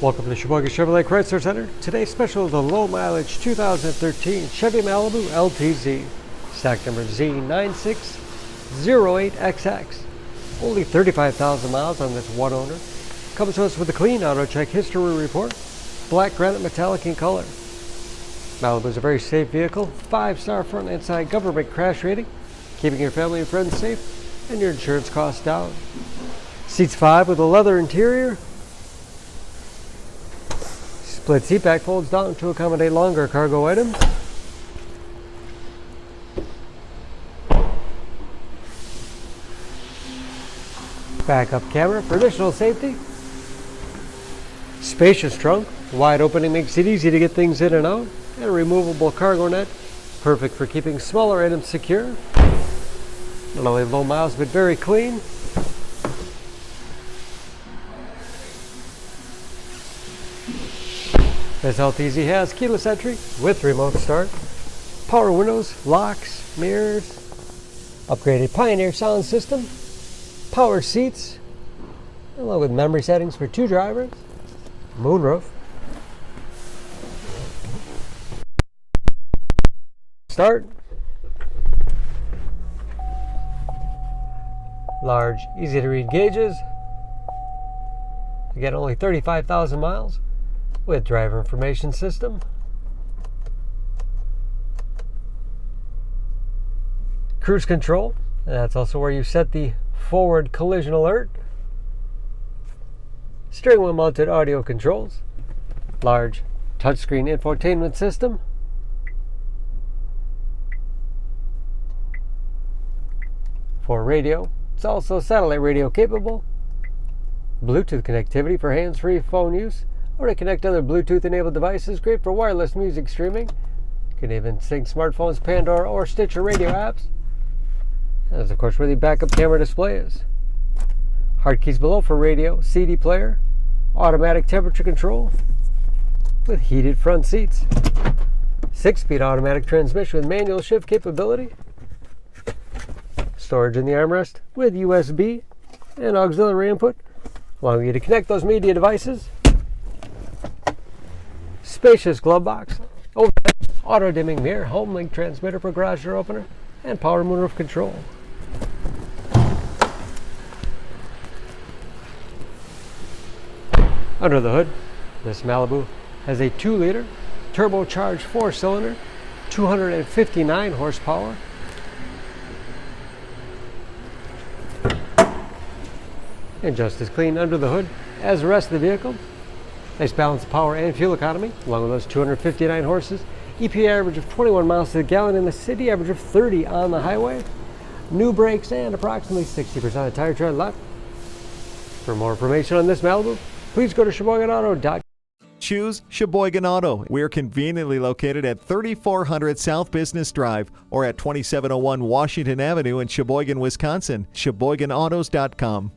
Welcome to Sheboygan Chevrolet Chrysler Center. Today's special is the low mileage 2013 Chevy Malibu LTZ. Stock number Z9608XX. Only 35,000 miles on this one owner. Comes to us with a clean auto check history report. Black granite metallic in color. Malibu is a very safe vehicle. 5-star front and side government crash rating. Keeping your family and friends safe and your insurance costs down. Seats 5 with a leather interior. Split seat back folds down to accommodate longer cargo items. Backup camera for additional safety. Spacious trunk. Wide opening makes it easy to get things in and out. And a removable cargo net. Perfect for keeping smaller items secure. Not only low miles but very clean. This LTZ has keyless entry with remote start, power windows, locks, mirrors, upgraded Pioneer sound system, power seats, along with memory settings for 2 drivers, moonroof, start, large, easy to read gauges, again only 35,000 miles. With driver information system, cruise control, and that's also where you set the forward collision alert, steering wheel mounted audio controls, large touchscreen infotainment system, for radio. It's also satellite radio capable, Bluetooth connectivity for hands-free phone use, or to connect other Bluetooth-enabled devices. Great for wireless music streaming. You can even sync smartphones, Pandora, or Stitcher radio apps. And that's, of course, where the backup camera display is. Hard keys below for radio, CD player, automatic temperature control, with heated front seats. 6-speed automatic transmission with manual shift capability. Storage in the armrest with USB and auxiliary input, allowing you to connect those media devices. Spacious glove box, overhead, auto-dimming mirror, home link transmitter for garage door opener, and power moonroof control. Under the hood, this Malibu has a 2-liter turbocharged 4-cylinder, 259 horsepower. And just as clean under the hood as the rest of the vehicle. Nice balance of power and fuel economy, along with those 259 horses. EPA average of 21 miles to the gallon in the city, average of 30 on the highway. New brakes and approximately 60% of tire tread left. For more information on this Malibu, please go to SheboyganAuto.com. Choose Sheboygan Auto. We're conveniently located at 3400 South Business Drive or at 2701 Washington Avenue in Sheboygan, Wisconsin. SheboyganAutos.com.